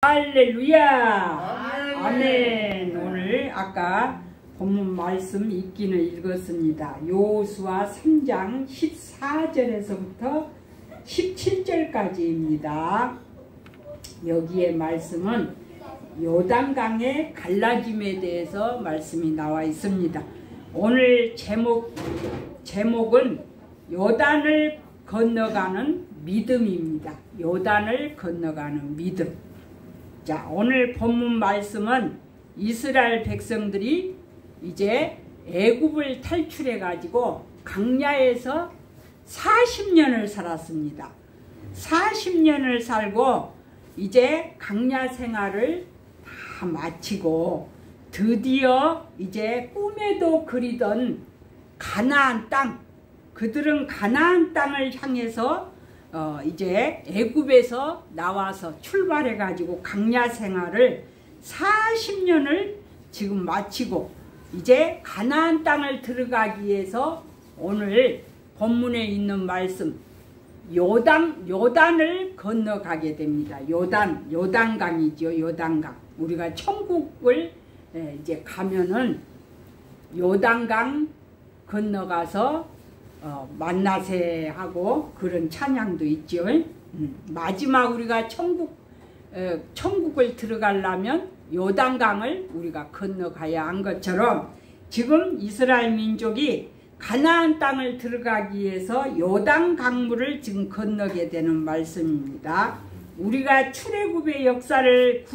할렐루야. 아멘. 오늘 아까 본문 말씀 읽기는 읽었습니다. 여호수아 3장 14절에서부터 17절까지입니다. 여기에 말씀은 요단강의 갈라짐에 대해서 말씀이 나와 있습니다. 오늘 제목은 요단을 건너가는 믿음입니다. 요단을 건너가는 믿음. 자, 오늘 본문 말씀은 이스라엘 백성들이 이제 애굽을 탈출해 가지고 광야에서 40년을 살았습니다. 40년을 살고 이제 광야 생활을 다 마치고 드디어 이제 꿈에도 그리던 가나안 땅, 그들은 가나안 땅을 향해서 이제 애굽에서 나와서 출발해 가지고 광야 생활을 40년을 지금 마치고 이제 가나안 땅을 들어가기 위해서 오늘 본문에 있는 말씀 요단을 건너가게 됩니다. 요단강이죠. 요단강. 우리가 천국을 이제 가면은 요단강 건너가서 만나세 하고 그런 찬양도 있죠. 마지막 우리가 천국을 들어가려면 요단강을 우리가 건너가야 한 것처럼 지금 이스라엘 민족이 가나안 땅을 들어가기 위해서 요단강물을 지금 건너게 되는 말씀입니다. 우리가 출애굽의 역사를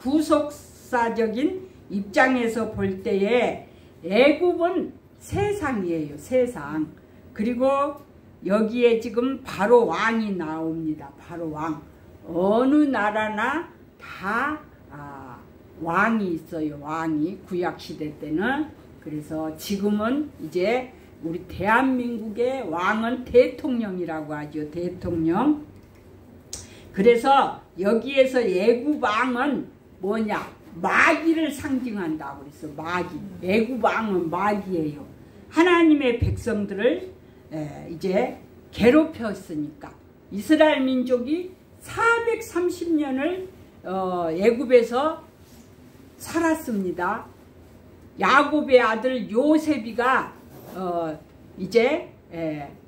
구속사적인 입장에서 볼 때에 애굽은 세상이에요. 세상. 그리고 여기에 지금 바로 왕이 나옵니다. 바로 왕. 어느 나라나 다 왕이 있어요. 왕이 구약시대 때는. 그래서 지금은 이제 우리 대한민국의 왕은 대통령이라고 하죠. 대통령. 그래서 여기에서 애굽 왕은 뭐냐? 마귀를 상징한다고 그랬어. 마귀. 애굽 왕은 마귀예요. 하나님의 백성들을 이제 괴롭혔으니까 이스라엘 민족이 430년을 애굽에서 살았습니다. 야곱의 아들 요셉이가 이제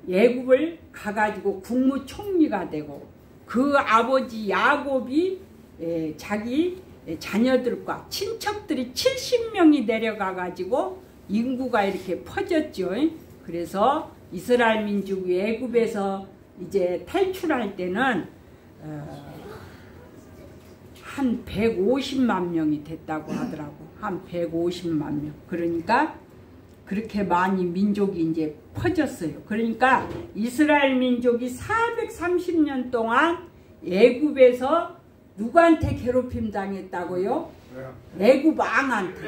애굽을 가가지고 국무총리가 되고 그 아버지 야곱이 자기 자녀들과 친척들이 70명이 내려가가지고 인구가 이렇게 퍼졌죠. 그래서 이스라엘 민족이 애굽에서 이제 탈출할 때는 한 150만 명이 됐다고 하더라고. 한 150만 명. 그러니까 그렇게 많이 민족이 이제 퍼졌어요. 그러니까 이스라엘 민족이 430년 동안 애굽에서 누구한테 괴롭힘 당했다고요? 애굽 왕한테.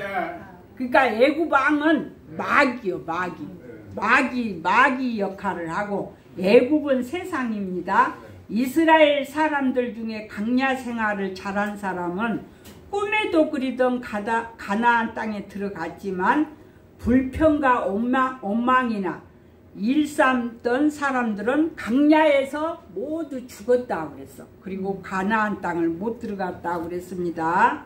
그러니까 애굽 왕은 마귀요. 마귀 역할을 하고 애굽은 세상입니다. 이스라엘 사람들 중에 광야 생활을 잘한 사람은 꿈에도 그리던 가나안 땅에 들어갔지만 불평과 원망이나 일삼던 사람들은 광야에서 모두 죽었다고 그랬어. 그리고 가나안 땅을 못 들어갔다고 그랬습니다.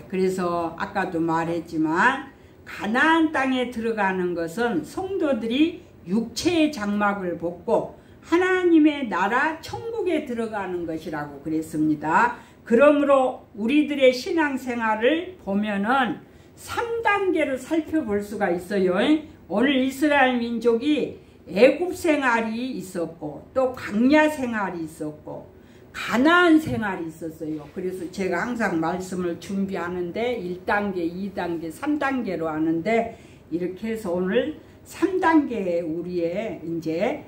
그래서 아까도 말했지만 가나안 땅에 들어가는 것은 성도들이 육체의 장막을 벗고 하나님의 나라 천국에 들어가는 것이라고 그랬습니다. 그러므로 우리들의 신앙생활을 보면은 3단계로 살펴볼 수가 있어요. 오늘 이스라엘 민족이 애굽 생활이 있었고 또 광야 생활이 있었고 가나안 생활이 있었어요. 그래서 제가 항상 말씀을 준비하는데 1단계, 2단계, 3단계로 하는데 이렇게 해서 오늘 3단계 우리의 이제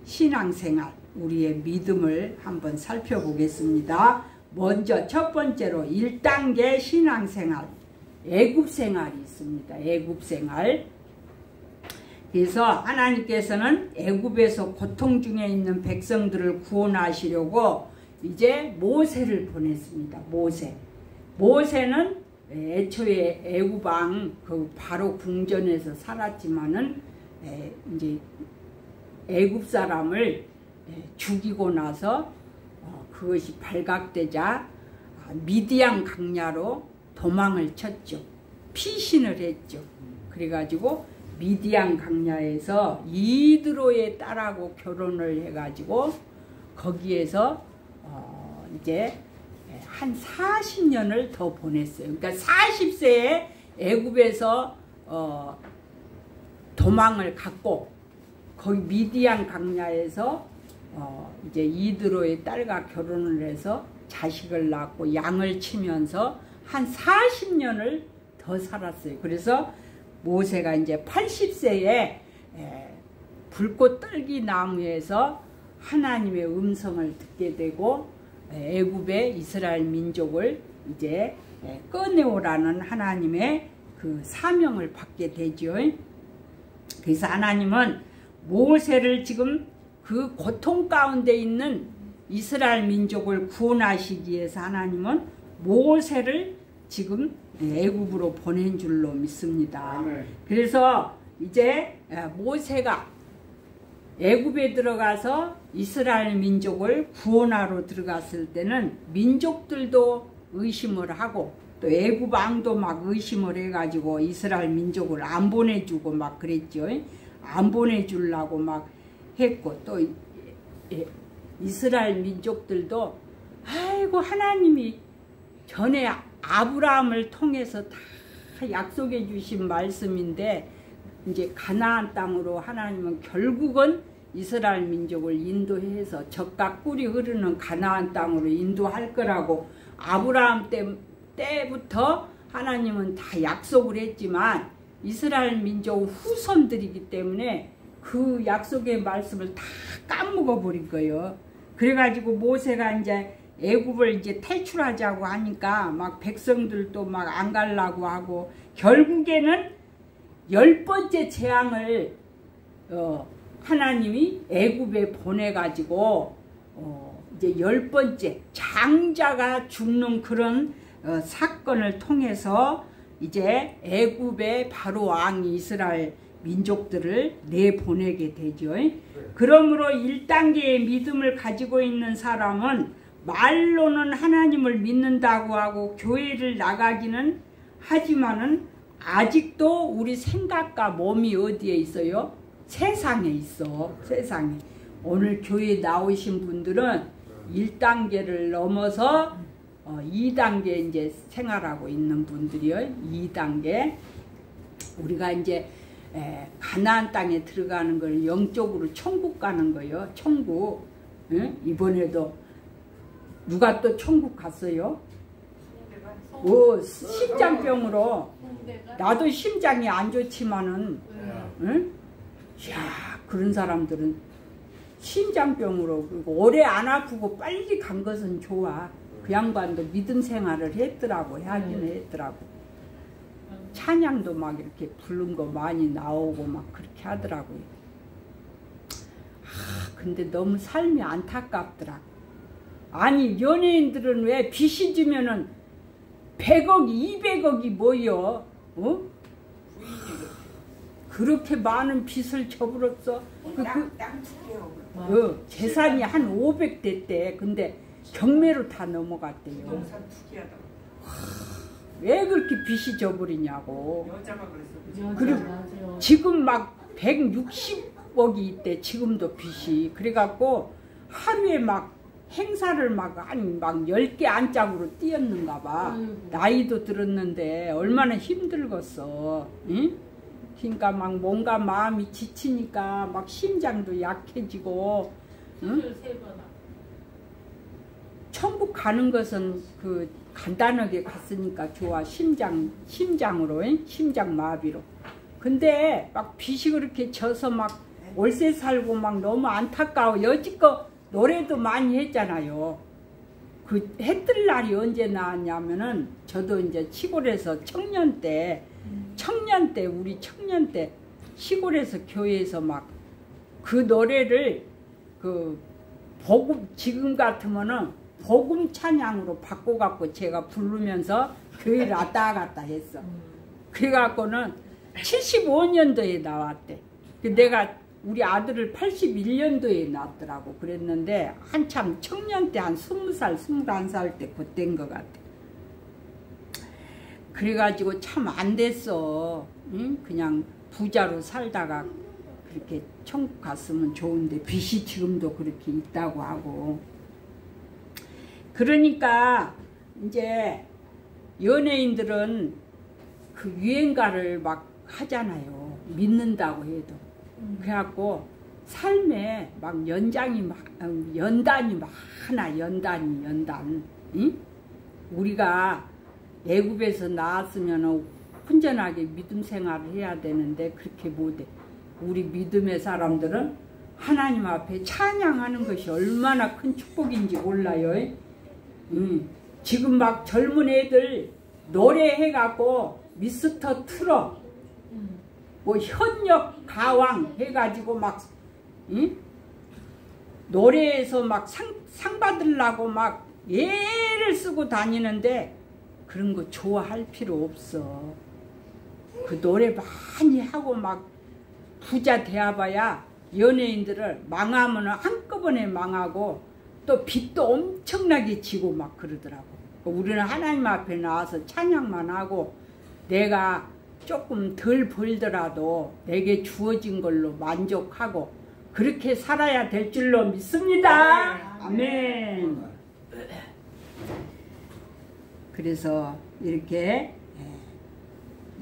신앙생활, 우리의 믿음을 한번 살펴보겠습니다. 먼저 첫 번째로 1단계 신앙생활, 애굽 생활이 있습니다. 애굽 생활. 그래서 하나님께서는 애굽에서 고통 중에 있는 백성들을 구원하시려고 이제 모세를 보냈습니다. 모세는 애초에 애굽 왕 그 바로 궁전에서 살았지만은 이제 애굽 사람을 죽이고 나서 그것이 발각되자 미디안 강야로 도망을 쳤죠. 피신을 했죠. 그래가지고 미디안 강야에서 이드로의 딸하고 결혼을 해가지고 거기에서 이제 한 40년을 더 보냈어요. 그러니까 40세에 애굽에서 도망을 갔고 거기 미디안 강야에서 이제 이드로의 딸과 결혼을 해서 자식을 낳고 양을 치면서 한 40년을 더 살았어요. 그래서 모세가 이제 80세에 불꽃 떨기 나무에서 하나님의 음성을 듣게 되고 애굽의 이스라엘 민족을 이제 꺼내오라는 하나님의 그 사명을 받게 되죠. 그래서 하나님은 모세를 지금 그 고통 가운데 있는 이스라엘 민족을 구원하시기 위해서 하나님은 모세를 지금 애굽으로 보낸 줄로 믿습니다. 그래서 이제 모세가 애굽에 들어가서 이스라엘 민족을 구원하러 들어갔을 때는 민족들도 의심을 하고 또 애굽 왕도 막 의심을 해가지고 이스라엘 민족을 안 보내주고 막 그랬죠. 안 보내주려고 막 했고 또 이스라엘 민족들도 아이고 하나님이 전에 아브라함을 통해서 다 약속해 주신 말씀인데 이제 가나안 땅으로 하나님은 결국은 이스라엘 민족을 인도해서 젖과 꿀이 흐르는 가나안 땅으로 인도할 거라고 아브라함 때부터 하나님은 다 약속을 했지만 이스라엘 민족 후손들이기 때문에 그 약속의 말씀을 다 까먹어 버린 거예요. 그래가지고 모세가 이제 애굽을 이제 탈출하자고 하니까 막 백성들도 막 안 가려고 하고 결국에는 10번째 재앙을 하나님이 애굽에 보내가지고 이제 10번째 장자가 죽는 그런 사건을 통해서 이제 애굽의 바로 왕이 이스라엘 민족들을 내보내게 되죠. 그러므로 1단계의 믿음을 가지고 있는 사람은 말로는 하나님을 믿는다고 하고 교회를 나가기는 하지만은 아직도 우리 생각과 몸이 어디에 있어요? 세상에 있어. 세상에. 오늘 교회에 나오신 분들은 1단계를 넘어서 2단계 이제 생활하고 있는 분들이요. 2단계. 우리가 이제 가나안 땅에 들어가는 걸 영적으로 천국 가는 거예요. 천국. 응? 이번에도 누가 또 천국 갔어요? 심장병으로. 나도 심장이 안 좋지만은 응? 야, 그런 사람들은 심장병으로 그리고 오래 안 아프고 빨리 간 것은 좋아. 그 양반도 믿음 생활을 했더라고. 하긴 했더라고. 찬양도 막 이렇게 부른 거 많이 나오고 막 그렇게 하더라고요. 근데 너무 삶이 안타깝더라. 아니 연예인들은 왜 빚이 지면은 100억, 200억이 뭐여? 그렇게 많은 빚을 저버렸어. 재산이 한 500대 때. 근데 경매로 다 넘어갔대요. 왜 그렇게 빚이 져버리냐고. 그리고 지금 막 160억이 있대. 지금도 빚이. 그래갖고 하루에 막 행사를 막 10개 안짝으로 뛰었는가 봐. 나이도 들었는데 얼마나 힘들겠어. 응? 그러니까 막 뭔가 마음이 지치니까 막 심장도 약해지고. 응? 천국 가는 것은 그 간단하게 갔으니까 좋아. 심장으로, 심장 마비로. 근데 막 빚이 그렇게 져서 막 월세 살고 막 너무 안타까워. 여지껏 노래도 많이 했잖아요. 그 해뜰 날이 언제 나왔냐면은 저도 이제 시골에서 청년 때 우리 청년 때 시골에서 교회에서 막 그 노래를 그 복음 지금 같으면은 복음 찬양으로 바꿔갖고 제가 부르면서 교회를 왔다 갔다 했어. 그래갖고는 75년도에 나왔대. 내가 우리 아들을 81년도에 낳았더라고. 그랬는데 한참 청년 때 한 20살, 21살 때 그때인 것 같아. 그래가지고 참 안 됐어. 응? 그냥 부자로 살다가 그렇게 천국 갔으면 좋은데 빚이 지금도 그렇게 있다고 하고. 그러니까 이제 연예인들은 그 유행가를 막 하잖아요. 믿는다고 해도. 그래갖고 삶에 막 연장이 연단이 많아. 연단. 응? 우리가 애굽에서 나왔으면 혼전하게 믿음 생활을 해야 되는데 그렇게 못해. 우리 믿음의 사람들은 하나님 앞에 찬양하는 것이 얼마나 큰 축복인지 몰라요. 지금 막 젊은 애들 노래해갖고 미스터 트롯 뭐 현역 가왕 해가지고 막 노래에서 막 상 받으려고 막 애를 쓰고 다니는데 그런 거 좋아할 필요 없어. 그 노래 많이 하고 막 부자 되어봐야 연예인들을 망하면 한꺼번에 망하고 또 빚도 엄청나게 지고 막 그러더라고. 우리는 하나님 앞에 나와서 찬양만 하고 내가 조금 덜 벌더라도 내게 주어진 걸로 만족하고 그렇게 살아야 될 줄로 믿습니다. 아멘. 그래서 이렇게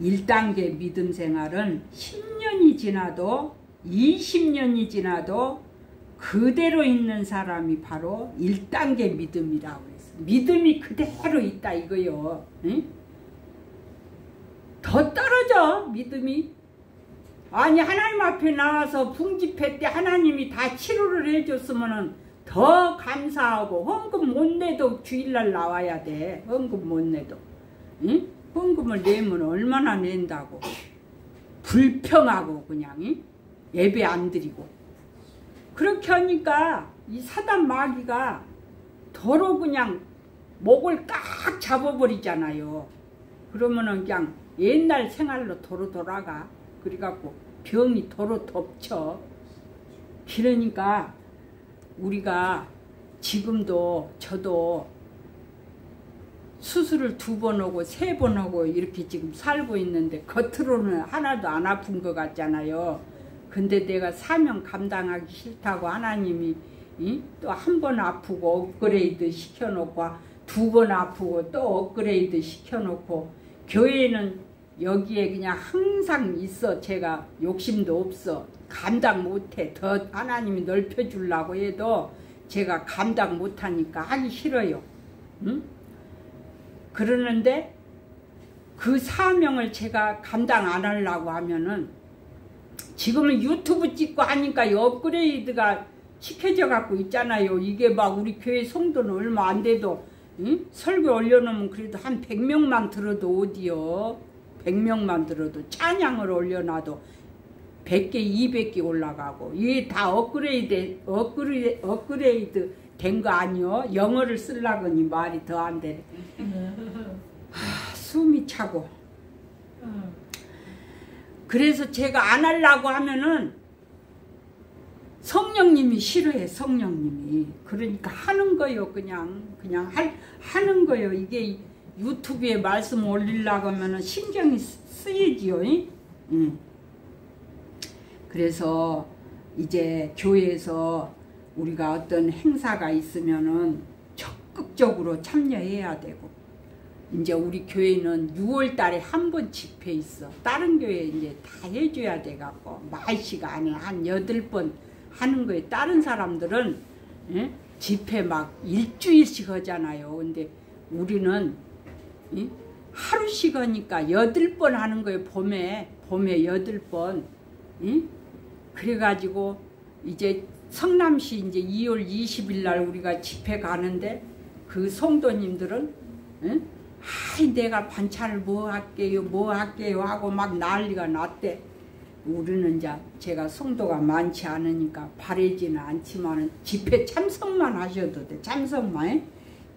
1단계 믿음 생활은 10년이 지나도 20년이 지나도 그대로 있는 사람이 바로 1단계 믿음이라고 했어. 믿음이 그대로 있다 이거요. 응? 더 떨어져 믿음이. 아니 하나님 앞에 나와서 붕집회 때 하나님이 다 치료를 해줬으면 더 감사하고 헌금 못 내도 주일날 나와야 돼. 헌금 못 내도. 응? 헌금을 내면 얼마나 낸다고. 불평하고 그냥 응? 예배 안 드리고. 그렇게 하니까 이 사단 마귀가 더러 그냥 목을 딱 잡아버리잖아요. 그러면은 그냥 옛날 생활로 도로 돌아가. 그래갖고 병이 도로 덮쳐. 그러니까 우리가 지금도 저도 수술을 2번 하고 3번 하고 이렇게 지금 살고 있는데 겉으로는 하나도 안 아픈 것 같잖아요. 근데 내가 사명 감당하기 싫다고 하나님이 또 1번 아프고 업그레이드 시켜놓고 2번 아프고 또 업그레이드 시켜놓고 교회는 여기에 그냥 항상 있어. 제가 욕심도 없어. 감당 못해. 더 하나님이 넓혀주려고 해도 제가 감당 못하니까 하기 싫어요. 응? 그러는데 그 사명을 제가 감당 안 하려고 하면은 지금은 유튜브 찍고 하니까 업그레이드가 시켜져 갖고 있잖아요. 이게 막 우리 교회 성도는 얼마 안 돼도 응? 설교 올려놓으면 그래도 한 100명만 들어도 어디요. 100명만 들어도 찬양을 올려놔도 100개 200개 올라가고 이게 다 업그레이드 된 거 아니요. 영어를 쓰려고니 말이 더 안 되네. 숨이 차고. 그래서 제가 안 하려고 하면은 성령님이 싫어해. 성령님이. 그러니까 하는 거요. 그냥 하는 거요. 이게 유튜브에 말씀 올리려고 하면은 신경이 쓰이지요. 그래서 이제 교회에서 우리가 어떤 행사가 있으면은 적극적으로 참여해야 되고, 이제 우리 교회는 6월 달에 한 번 집회 있어. 다른 교회 이제 다 해줘야 돼갖고 말씨가 안에 한 8번 하는 거예요. 다른 사람들은 집회 막 일주일씩 하잖아요. 근데 우리는 하루씩 하니까 8번 하는 거예요. 봄에 8번. 그래가지고 이제 성남시 이제 2월 20일 날 우리가 집회 가는데 그 성도님들은 아이 내가 반찬을 뭐 할게요 하고 막 난리가 났대. 우리는 이제 제가 성도가 많지 않으니까 바래지는 않지만은 집회 참석만 하셔도 돼. 참석만.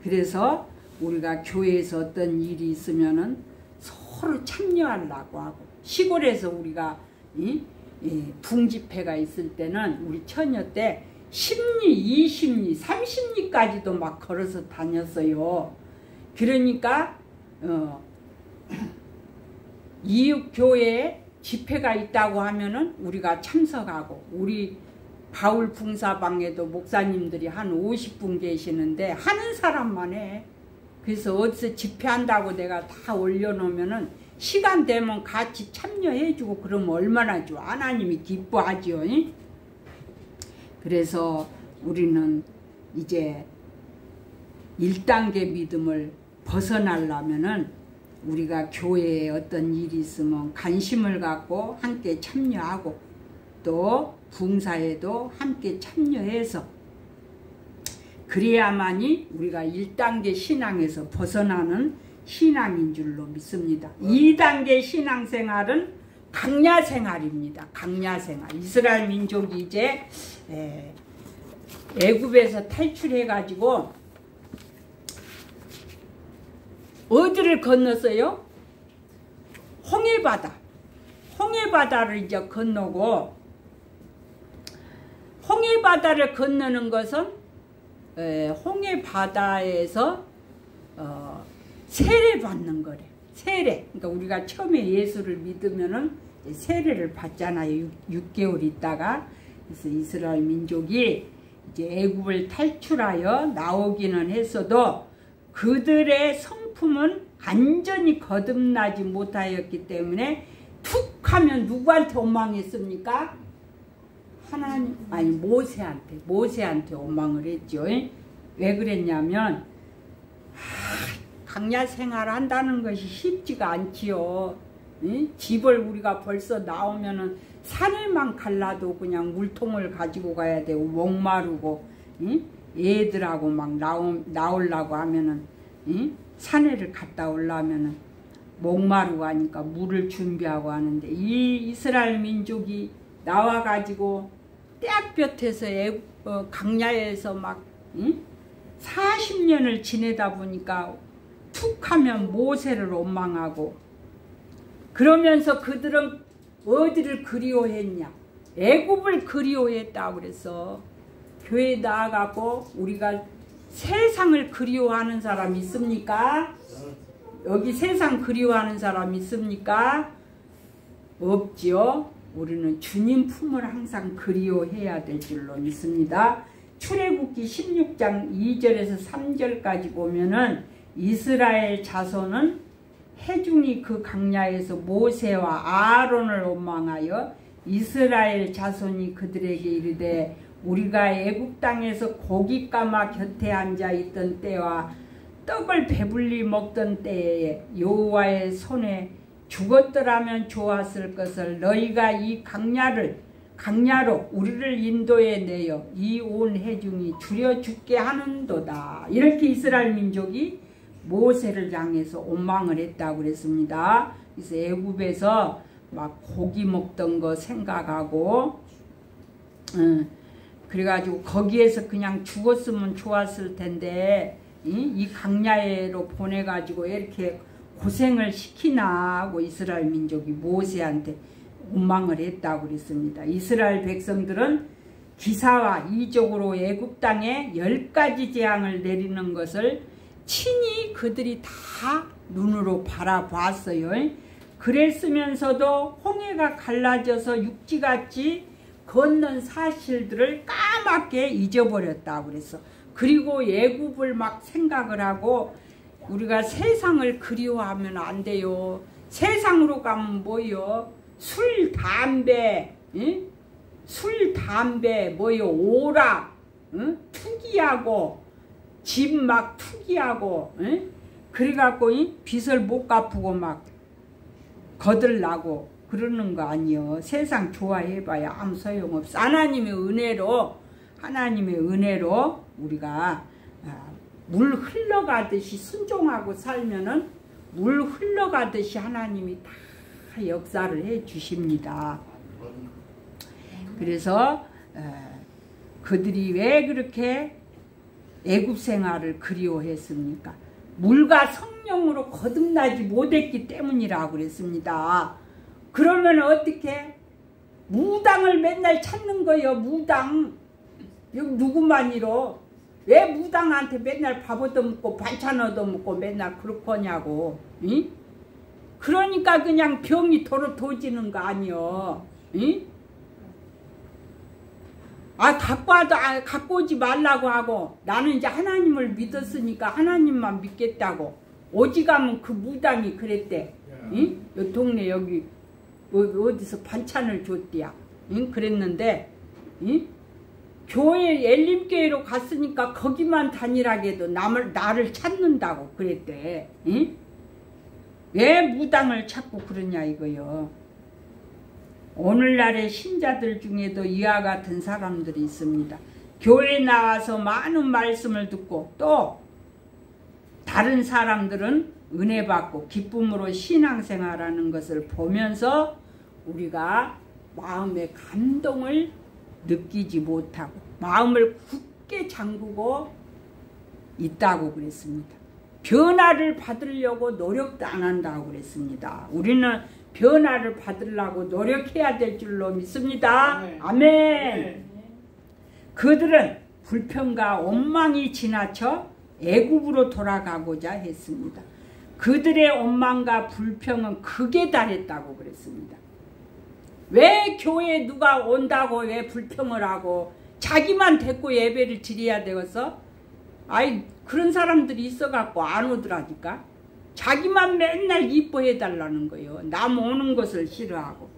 그래서 우리가 교회에서 어떤 일이 있으면은 서로 참여하려고 하고, 시골에서 우리가 붕집회가 있을 때는 우리 처녀 때 10리, 20리, 30리까지도 막 걸어서 다녔어요. 그러니까 이웃교회에 집회가 있다고 하면은 우리가 참석하고, 우리 바울 붕사방에도 목사님들이 한 50분 계시는데 하는 사람만 해. 그래서 어디서 집회한다고 내가 다 올려놓으면은 시간 되면 같이 참여해주고 그러면 얼마나 좋아. 하나님이 기뻐하죠. 그래서 우리는 이제 1단계 믿음을 벗어나려면은 우리가 교회에 어떤 일이 있으면 관심을 갖고 함께 참여하고, 또 붕사에도 함께 참여해서 그래야만이 우리가 1단계 신앙에서 벗어나는 신앙인 줄로 믿습니다. 2단계 신앙생활은 강야생활입니다. 강야생활. 이스라엘 민족이 이제 애굽에서 탈출해가지고 어디를 건넜어요? 홍해바다. 홍해바다를 이제 건너고, 홍해바다를 건너는 것은 홍해바다에서 세례 받는 거래. 세례. 그러니까 우리가 처음에 예수를 믿으면은 세례를 받잖아요. 6개월 있다가. 그래서 이스라엘 민족이 이제 애굽을 탈출하여 나오기는 했어도 그들의 성품은 완전히 거듭나지 못하였기 때문에 툭 하면 누구한테 원망했습니까? 하나님, 아니 모세한테 원망을 했죠. 왜 그랬냐면 강야 생활 한다는 것이 쉽지가 않지요. 집을 우리가 벌써 나오면은 산에만 갈라도 그냥 물통을 가지고 가야 되고 목마르고, 애들하고 막 나오려고 하면은 산에를 갔다 오려면은 목마르고 하니까 물을 준비하고 하는데, 이 이스라엘 민족이 나와가지고 떼약볕에서 강야에서 막 40년을 지내다 보니까 툭 하면 모세를 원망하고, 그러면서 그들은 어디를 그리워했냐? 애굽을 그리워했다고 그래서 교회에 나아가고 우리가 세상을 그리워하는 사람 있습니까? 여기 세상 그리워하는 사람 있습니까? 없지요. 우리는 주님 품을 항상 그리워해야 될 줄로 믿습니다. 출애굽기 16장 2절에서 3절까지 보면은 이스라엘 자손은 해중이 그 강야에서 모세와 아론을 원망하여 이스라엘 자손이 그들에게 이르되, 우리가 애굽 땅에서 고기 까마 곁에 앉아 있던 때와 떡을 배불리 먹던 때에 여호와의 손에 죽었더라면 좋았을 것을 너희가 이 강야로 우리를 인도해 내어 이 온 해중이 줄여 죽게 하는도다. 이렇게 이스라엘 민족이 모세를 향해서 원망을 했다고 그랬습니다. 그래서 애굽에서 막 고기 먹던 거 생각하고, 그래가지고 거기에서 그냥 죽었으면 좋았을 텐데 이 강야에로 보내가지고 이렇게 고생을 시키나 하고 이스라엘 민족이 모세한테 원망을 했다고 그랬습니다. 이스라엘 백성들은 기사와 이적으로 애굽 땅에 10가지 재앙을 내리는 것을 친히 그들이 다 눈으로 바라봤어요. 그랬으면서도 홍해가 갈라져서 육지같이 걷는 사실들을 까맣게 잊어버렸다고 그랬어. 그리고 애굽을 막 생각을 하고, 우리가 세상을 그리워하면 안 돼요. 세상으로 가면 뭐요? 술, 담배, 뭐요? 오락, 투기하고, 집 막 투기하고, 그래갖고 빚을 못 갚고 막 거들나고 그러는 거 아니요. 세상 좋아해봐야 아무 소용없어. 하나님의 은혜로 우리가 물 흘러가듯이 순종하고 살면은 물 흘러가듯이 하나님이 다 역사를 해 주십니다. 그래서 그들이 왜 그렇게 애굽 생활을 그리워했습니까? 물과 성령으로 거듭나지 못했기 때문이라고 그랬습니다. 그러면 어떻게? 무당을 맨날 찾는 거예요. 무당. 여기 누구만이로. 왜 무당한테 맨날 밥 얻어먹고 반찬 얻어먹고 맨날 그렇고 하냐고. 응? 그러니까 그냥 병이 도지는 거 아니여. 응? 갖고 오지 말라고 하고 나는 이제 하나님을 믿었으니까 하나님만 믿겠다고 오지가면 그 무당이 그랬대. 응? 요 동네 여기 어디서 반찬을 줬대야. 응? 그랬는데 응? 교회 엘림교회로 갔으니까 거기만 다니라게도 나를 찾는다고 그랬대. 응? 왜 무당을 찾고 그러냐 이거요. 오늘날의 신자들 중에도 이와 같은 사람들이 있습니다. 교회에 나와서 많은 말씀을 듣고 또 다른 사람들은 은혜 받고 기쁨으로 신앙생활하는 것을 보면서 우리가 마음의 감동을 느끼지 못하고 마음을 굳게 잠그고 있다고 그랬습니다. 변화를 받으려고 노력도 안 한다고 그랬습니다. 우리는 변화를 받으려고 노력해야 될 줄로 믿습니다. 아멘. 아멘. 그들은 불평과 원망이 지나쳐 애굽으로 돌아가고자 했습니다. 그들의 원망과 불평은 극에 달했다고 그랬습니다. 왜 교회에 누가 온다고 왜 불평을 하고 자기만 데리고 예배를 드려야 되겠어? 아이 그런 사람들이 있어갖고 안 오더라니까. 자기만 맨날 이뻐해 달라는 거예요. 남 오는 것을 싫어하고.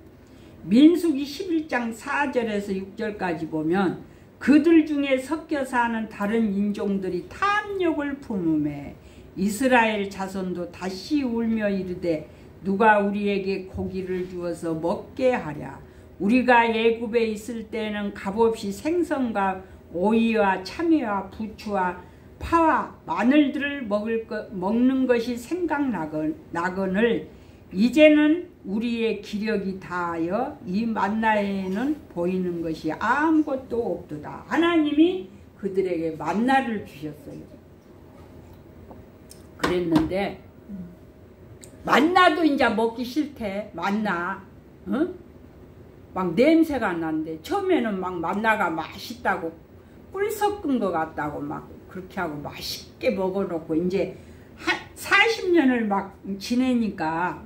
민수기 11장 4절에서 6절까지 보면 그들 중에 섞여 사는 다른 인종들이 탐욕을 품음에 이스라엘 자손도 다시 울며 이르되 누가 우리에게 고기를 주어서 먹게 하랴. 우리가 애굽에 있을 때는 값없이 생선과 오이와 참외와 부추와 파와 마늘들을 먹는 것이 생각나거늘 이제는 우리의 기력이 다하여 이 만나에는 보이는 것이 아무것도 없도다. 하나님이 그들에게 만나를 주셨어요. 그랬는데 만나도 이제 먹기 싫대. 만나 응? 막 냄새가 난대. 처음에는 막 만나가 맛있다고 꿀 섞은 것 같다고 막 그렇게 하고 맛있게 먹어놓고 이제 한 40년을 막 지내니까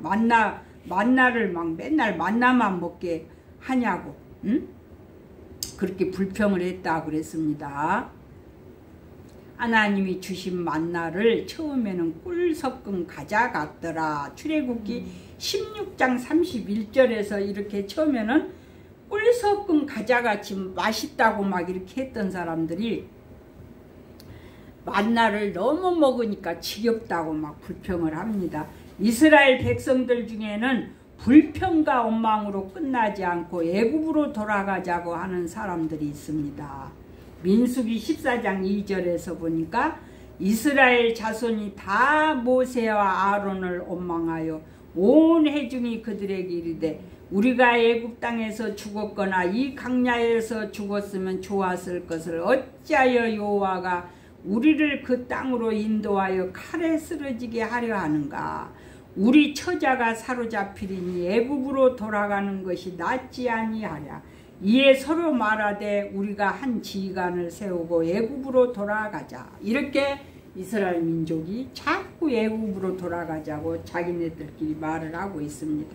만나를 막 맨날 만나만 먹게 하냐고 응? 그렇게 불평을 했다고 그랬습니다. 하나님이 주신 만나를 처음에는 꿀 섞은 과자 같더라. 출애굽기 16장 31절에서 이렇게 처음에는 꿀 섞은 과자같이 맛있다고 막 이렇게 했던 사람들이 만나를 너무 먹으니까 지겹다고 막 불평을 합니다. 이스라엘 백성들 중에는 불평과 원망으로 끝나지 않고 애굽으로 돌아가자고 하는 사람들이 있습니다. 민수기 14장 2절에서 보니까 이스라엘 자손이 다 모세와 아론을 원망하여 온 회중이 그들에게 이르되 우리가 애굽 땅에서 죽었거나 이 강야에서 죽었으면 좋았을 것을 어찌하여 여호와가 우리를 그 땅으로 인도하여 칼에 쓰러지게 하려 하는가. 우리 처자가 사로잡히리니 애굽으로 돌아가는 것이 낫지 아니하랴. 이에 서로 말하되 우리가 한 지휘관을 세우고 애굽으로 돌아가자. 이렇게 이스라엘 민족이 자꾸 애굽으로 돌아가자고 자기네들끼리 말을 하고 있습니다.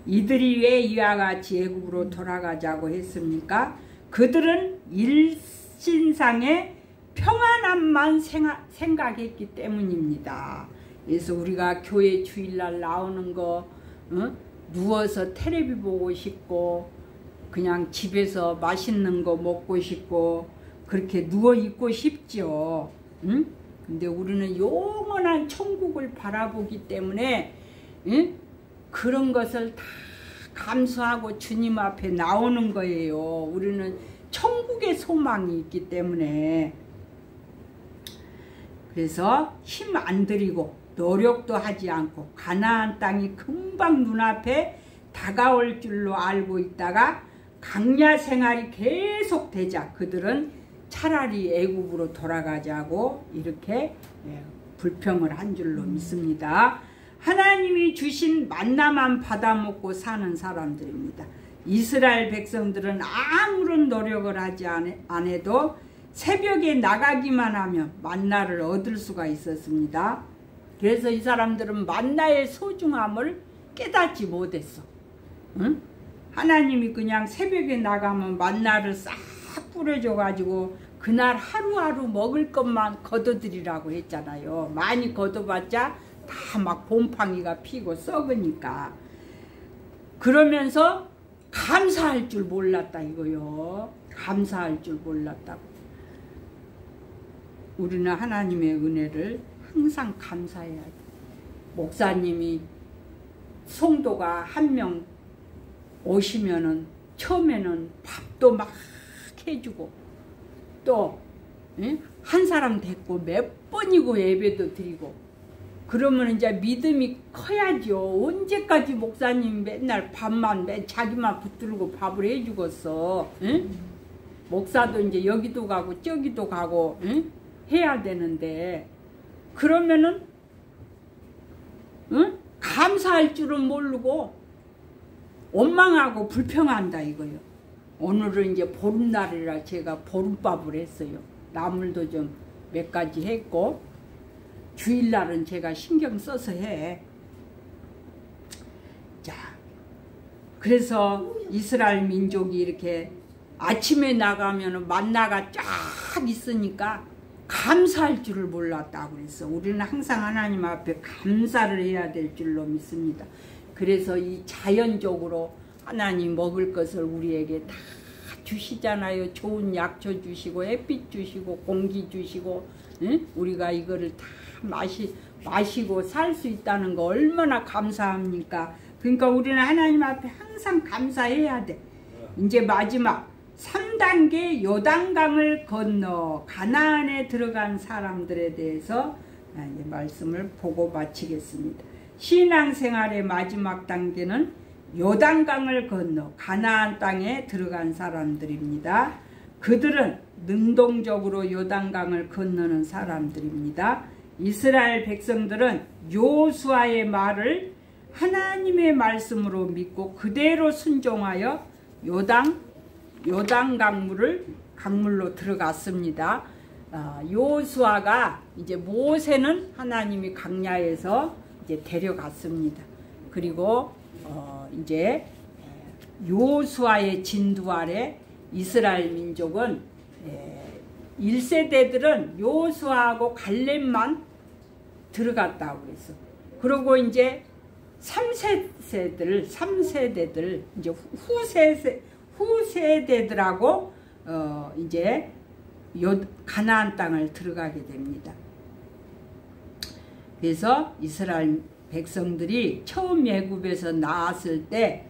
이들이 왜 이와 같이 애굽으로 돌아가자고 했습니까? 그들은 일신상의 평안함만 생각했기 때문입니다. 그래서 우리가 교회 주일날 나오는 거 누워서 텔레비 보고 싶고 그냥 집에서 맛있는 거 먹고 싶고 그렇게 누워 있고 싶죠. 응? 근데 우리는 영원한 천국을 바라보기 때문에 응? 그런 것을 다 감수하고 주님 앞에 나오는 거예요. 우리는 천국의 소망이 있기 때문에. 그래서 힘 안 들이고 노력도 하지 않고 가나안 땅이 금방 눈앞에 다가올 줄로 알고 있다가 강야 생활이 계속 되자 그들은 차라리 애굽으로 돌아가자고 이렇게 불평을 한 줄로 믿습니다. 하나님이 주신 만나만 받아먹고 사는 사람들입니다. 이스라엘 백성들은 아무런 노력을 하지 안 해도 새벽에 나가기만 하면 만나를 얻을 수가 있었습니다. 그래서 이 사람들은 만나의 소중함을 깨닫지 못했어. 응? 하나님이 그냥 새벽에 나가면 만나를 싹 뿌려줘 가지고 그날 하루하루 먹을 것만 걷어들이라고 했잖아요. 많이 걷어봤자 다 막 곰팡이가 피고 썩으니까. 그러면서 감사할 줄 몰랐다 이거요. 감사할 줄 몰랐다고. 우리는 하나님의 은혜를 항상 감사해야 돼. 목사님이 성도가 한 명 오시면은 처음에는 밥도 막 해주고 또 한 사람 데리고 몇 번이고 예배도 드리고 그러면 이제 믿음이 커야죠. 언제까지 목사님 맨날 밥만 자기만 붙들고 밥을 해주겠어. 응? 목사도 이제 여기도 가고 저기도 가고 응? 해야 되는데 그러면은 응? 감사할 줄은 모르고 원망하고 불평한다 이거요. 오늘은 이제 보름날이라 제가 보름밥을 했어요. 나물도 좀 몇 가지 했고 주일날은 제가 신경 써서 해. 자, 그래서 이스라엘 민족이 이렇게 아침에 나가면 만나가 쫙 있으니까 감사할 줄을 몰랐다고 그랬어. 우리는 항상 하나님 앞에 감사를 해야 될 줄로 믿습니다. 그래서 이 자연적으로 하나님 먹을 것을 우리에게 다 주시잖아요. 좋은 약초 주시고 햇빛 주시고 공기 주시고 응? 우리가 이거를 다 마시고 살 수 있다는 거 얼마나 감사합니까? 그러니까 우리는 하나님 앞에 항상 감사해야 돼. 이제 마지막 3단계 요단강을 건너 가나안에 들어간 사람들에 대해서 이제 말씀을 보고 마치겠습니다. 신앙생활의 마지막 단계는 요단강을 건너 가나안 땅에 들어간 사람들입니다. 그들은 능동적으로 요단강을 건너는 사람들입니다. 이스라엘 백성들은 여호수아의 말을 하나님의 말씀으로 믿고 그대로 순종하여 요단 강물로 들어갔습니다. 여호수아가 이제 모세는 하나님이 광야에서 이제 데려갔습니다. 그리고 이제 여호수아의 진두 아래 이스라엘 민족은 1세대들은 여호수아하고 갈렙만 들어갔다고 그랬어. 그리고 이제 3세대들 이제 후세대들하고 이제 가나안 땅을 들어가게 됩니다. 그래서 이스라엘 백성들이 처음 애굽에서 나왔을 때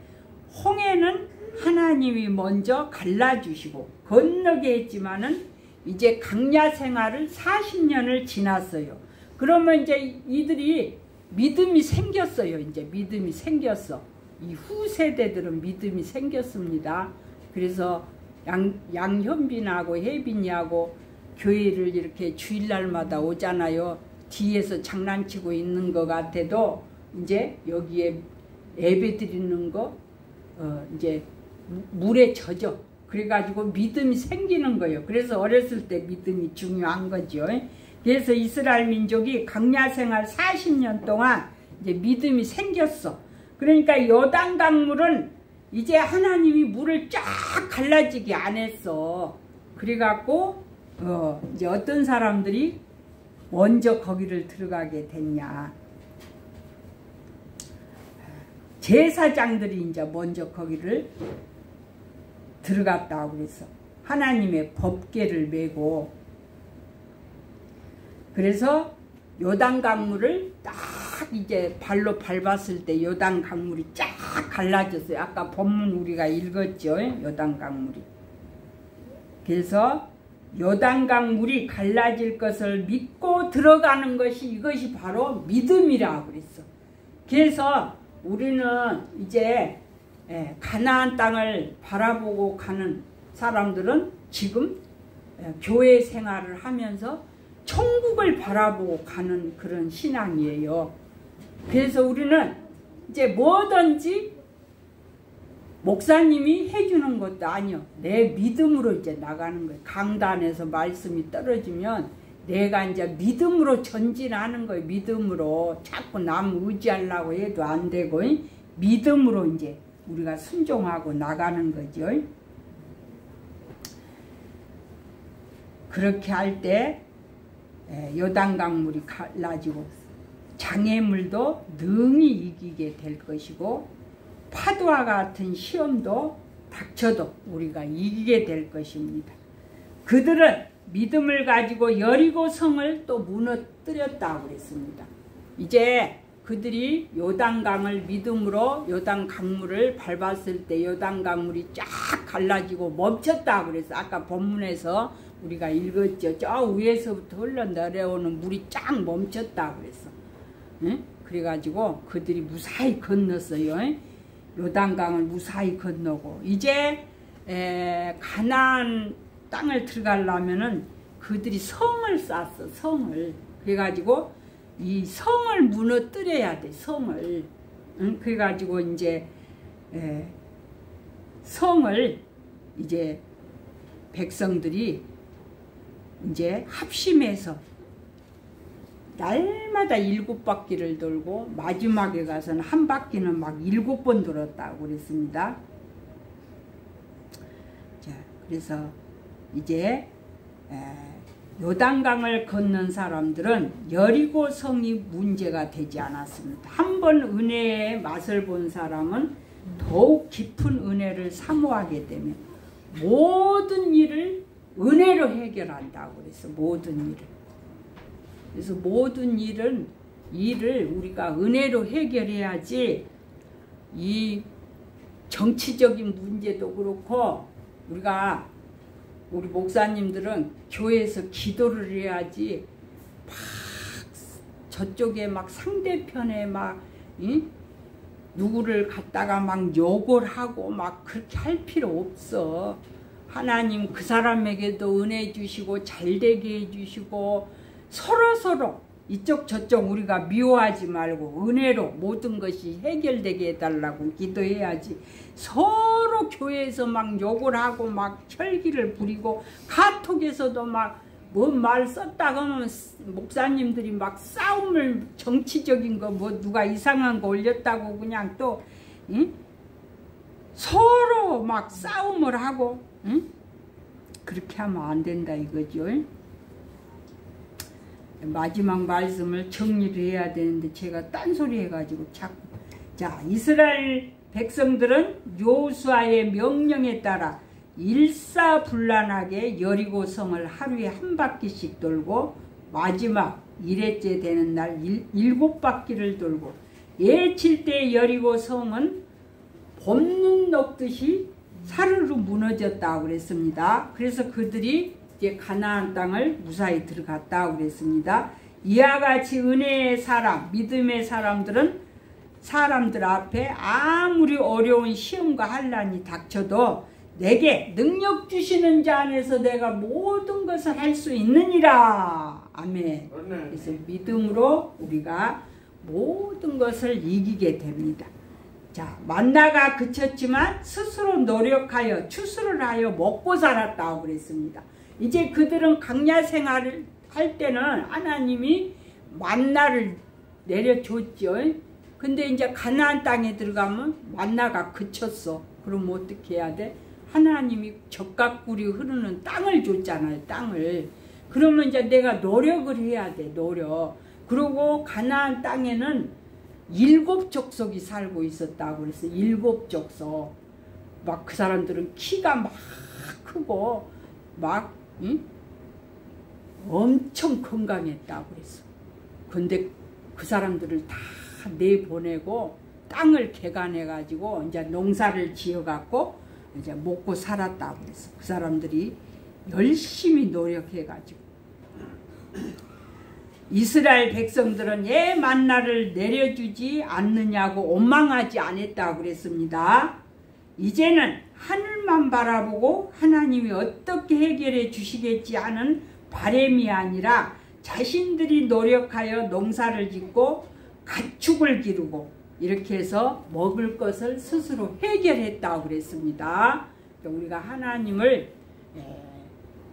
홍해는 하나님이 먼저 갈라주시고 건너게 했지만은 이제 광야 생활을 40년을 지났어요. 그러면 이제 이들이 믿음이 생겼어요. 이제 믿음이 생겼어. 이 후세대들은 믿음이 생겼습니다. 그래서 양현빈하고 혜빈이하고 교회를 이렇게 주일날마다 오잖아요. 뒤에서 장난치고 있는 것 같아도 이제 여기에 예배 드리는 거 이제 물에 젖어. 그래가지고 믿음이 생기는 거예요. 그래서 어렸을 때 믿음이 중요한 거죠. 그래서 이스라엘 민족이 광야 생활 40년 동안 이제 믿음이 생겼어. 그러니까 요단 강물은 이제 하나님이 물을 쫙 갈라지게 안 했어. 그래갖고 이제 어떤 사람들이 먼저 거기를 들어가게 됐냐. 제사장들이 이제 먼저 거기를 들어갔다고 그랬어. 하나님의 법궤를 메고. 그래서 요단 강물을 딱 이제 발로 밟았을 때 요단 강물이 쫙 갈라졌어요. 아까 본문 우리가 읽었죠. 요단 강물이. 그래서 요단강 물이 갈라질 것을 믿고 들어가는 것이 이것이 바로 믿음이라고 그랬어. 그래서 우리는 이제 가나안 땅을 바라보고 가는 사람들은 지금 교회 생활을 하면서 천국을 바라보고 가는 그런 신앙이에요. 그래서 우리는 이제 뭐든지 목사님이 해주는 것도 아니요. 내 믿음으로 이제 나가는 거예요. 강단에서 말씀이 떨어지면 내가 이제 믿음으로 전진하는 거예요. 믿음으로. 자꾸 남 의지하려고 해도 안 되고 믿음으로 이제 우리가 순종하고 나가는 거죠. 그렇게 할 때 요단강물이 갈라지고 장애물도 능히 이기게 될 것이고 파도와 같은 시험도 닥쳐도 우리가 이기게 될 것입니다. 그들은 믿음을 가지고 여리고 성을 또 무너뜨렸다고 그랬습니다. 이제 그들이 요단강을 믿음으로 요단강물을 밟았을 때 요단강물이 쫙 갈라지고 멈췄다고 그랬어. 아까 본문에서 우리가 읽었죠. 저 위에서부터 흘러내려오는 물이 쫙 멈췄다고 그랬어. 응? 그래가지고 그들이 무사히 건넜어요. 요단강을 무사히 건너고 이제 가나안 땅을 들어가려면은 그들이 성을 쌓았어. 성을. 그래가지고 이 성을 무너뜨려야 돼. 성을. 응? 그래가지고 이제 성을 이제 백성들이 이제 합심해서 날마다 7바퀴를 돌고 마지막에 가서는 한 바퀴는 막 7번 돌았다고 그랬습니다. 자, 그래서 이제 요단강을 건넌 사람들은 여리고 성이 문제가 되지 않았습니다. 한 번 은혜의 맛을 본 사람은 더욱 깊은 은혜를 사모하게 되면 모든 일을 은혜로 해결한다고 그랬어. 모든 일을. 그래서 모든 일을 우리가 은혜로 해결해야지 이 정치적인 문제도 그렇고 우리 목사님들은 교회에서 기도를 해야지 막 저쪽에 막 상대편에 막 누구를 갖다가 막 욕을 하고 막 그렇게 할 필요 없어. 하나님 그 사람에게도 은혜 주시고 잘되게 해주시고 서로 이쪽 저쪽 우리가 미워하지 말고 은혜로 모든 것이 해결되게 해달라고 기도해야지. 서로 교회에서 막 욕을 하고 막 혈기를 부리고 카톡에서도 막 뭔 말 썼다가 하면 목사님들이 막 싸움을 정치적인 거 뭐 누가 이상한 거 올렸다고 그냥 또 서로 막 싸움을 하고 그렇게 하면 안 된다 이거죠. 마지막 말씀을 정리를 해야 되는데 제가 딴소리 해가지고 자꾸. 자, 이스라엘 백성들은 여호수아의 명령에 따라 일사불란하게 여리고 성을 하루에 한 바퀴씩 돌고 마지막 1회째 되는 날 7바퀴를 돌고 예칠 때 여리고 성은 봄눈 녹듯이 사르르 무너졌다고 그랬습니다. 그래서 그들이 이제 가나안 땅을 무사히 들어갔다고 그랬습니다. 이와 같이 은혜의 사람, 믿음의 사람들 앞에 아무리 어려운 시험과 환난이 닥쳐도 내게 능력 주시는 자 안에서 내가 모든 것을 할 수 있느니라. 아멘. 그래서 믿음으로 우리가 모든 것을 이기게 됩니다. 자, 만나가 그쳤지만 스스로 노력하여 추수를 하여 먹고 살았다고 그랬습니다. 이제 그들은 강야 생활을 할 때는 하나님이 만나를 내려줬죠. 근데 이제 가나안 땅에 들어가면 만나가 그쳤어. 그럼 어떻게 해야 돼? 하나님이 젖가꿀이 흐르는 땅을 줬잖아요. 땅을. 그러면 이제 내가 노력을 해야 돼. 노력. 그리고 가나안 땅에는 7족속이 살고 있었다고 그랬어. 7족속. 막 그 사람들은 키가 막 크고 막 엄청 건강했다고 그랬어. 근데 그 사람들을 다 내보내고 땅을 개간해가지고 이제 농사를 지어갖고 이제 먹고 살았다고 그랬어. 그 사람들이 열심히 노력해가지고. 이스라엘 백성들은 왜 만나를 내려주지 않느냐고 원망하지 않았다고 그랬습니다. 이제는 하늘만 바라보고 하나님이 어떻게 해결해 주시겠지 하는 바람이 아니라 자신들이 노력하여 농사를 짓고 가축을 기르고 이렇게 해서 먹을 것을 스스로 해결했다고 그랬습니다. 우리가 하나님을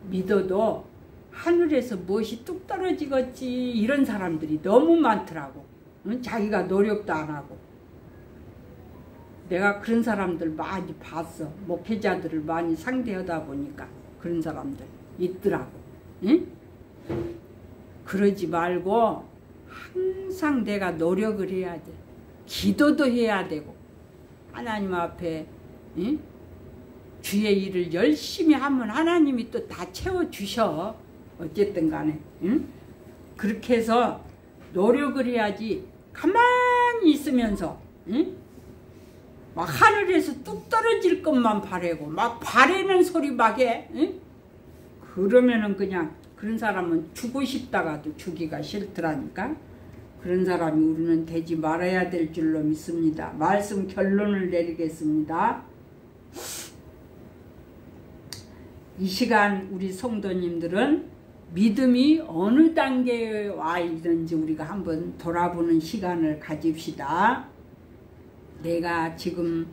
믿어도 하늘에서 무엇이 뚝 떨어지겠지 이런 사람들이 너무 많더라고. 응? 자기가 노력도 안 하고. 내가 그런 사람들 많이 봤어. 목회자들을 많이 상대하다 보니까 그런 사람들 있더라고. 응? 그러지 말고 항상 내가 노력을 해야 돼. 기도도 해야 되고 하나님 앞에 응? 주의 일을 열심히 하면 하나님이 또 다 채워주셔. 어쨌든 간에 응? 그렇게 해서 노력을 해야지. 가만히 있으면서 응? 막 하늘에서 뚝 떨어질 것만 바라고 막 바라는 소리 막 해. 응? 그러면은 그냥 그런 사람은 죽고 싶다가도 죽기가 싫더라니까. 그런 사람이 우리는 되지 말아야 될 줄로 믿습니다. 말씀 결론을 내리겠습니다. 이 시간 우리 성도님들은 믿음이 어느 단계에 와 있는지 우리가 한번 돌아보는 시간을 가집시다. 내가 지금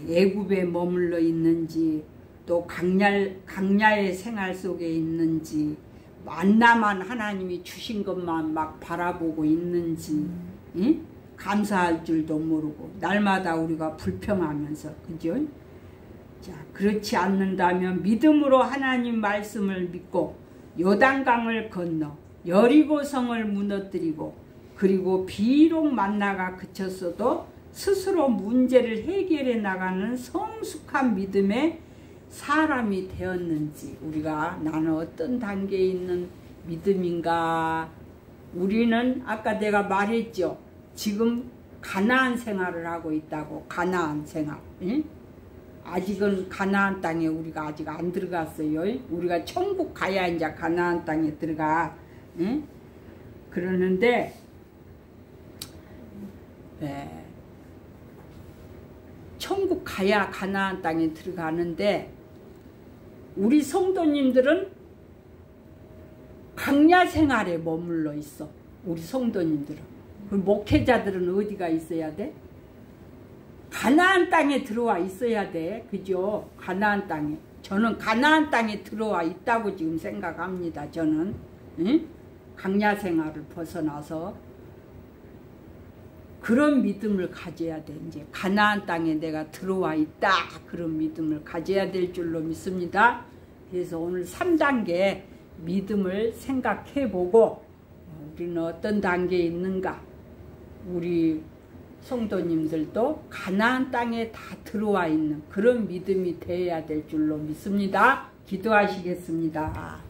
애굽에 머물러 있는지 또 강야의 생활 속에 있는지 만나만 하나님이 주신 것만 막 바라보고 있는지 응? 감사할 줄도 모르고 날마다 우리가 불평하면서 그죠? 자, 그렇지 않는다면 믿음으로 하나님 말씀을 믿고 요단강을 건너 여리고성을 무너뜨리고 그리고 비록 만나가 그쳤어도 스스로 문제를 해결해 나가는 성숙한 믿음의 사람이 되었는지 우리가 나는 어떤 단계에 있는 믿음인가. 우리는 아까 내가 말했죠. 지금 가나안 생활을 하고 있다고. 가나안 생활. 응? 아직은 가나안 땅에 우리가 아직 안 들어갔어요. 우리가 천국 가야 이제 가나안 땅에 들어가. 응? 그러는데 천국 가야 가나안 땅에 들어가는데 우리 성도님들은 강야 생활에 머물러 있어. 우리 성도님들은. 그 목회자들은 어디가 있어야 돼? 가나안 땅에 들어와 있어야 돼. 그죠? 가나안 땅에. 저는 가나안 땅에 들어와 있다고 지금 생각합니다. 저는. 응? 강야 생활을 벗어나서 그런 믿음을 가져야 돼. 이제 가나안 땅에 내가 들어와 있다. 그런 믿음을 가져야 될 줄로 믿습니다. 그래서 오늘 3단계 믿음을 생각해보고 우리는 어떤 단계에 있는가. 우리 성도님들도 가나안 땅에 다 들어와 있는 그런 믿음이 되어야 될 줄로 믿습니다. 기도하시겠습니다.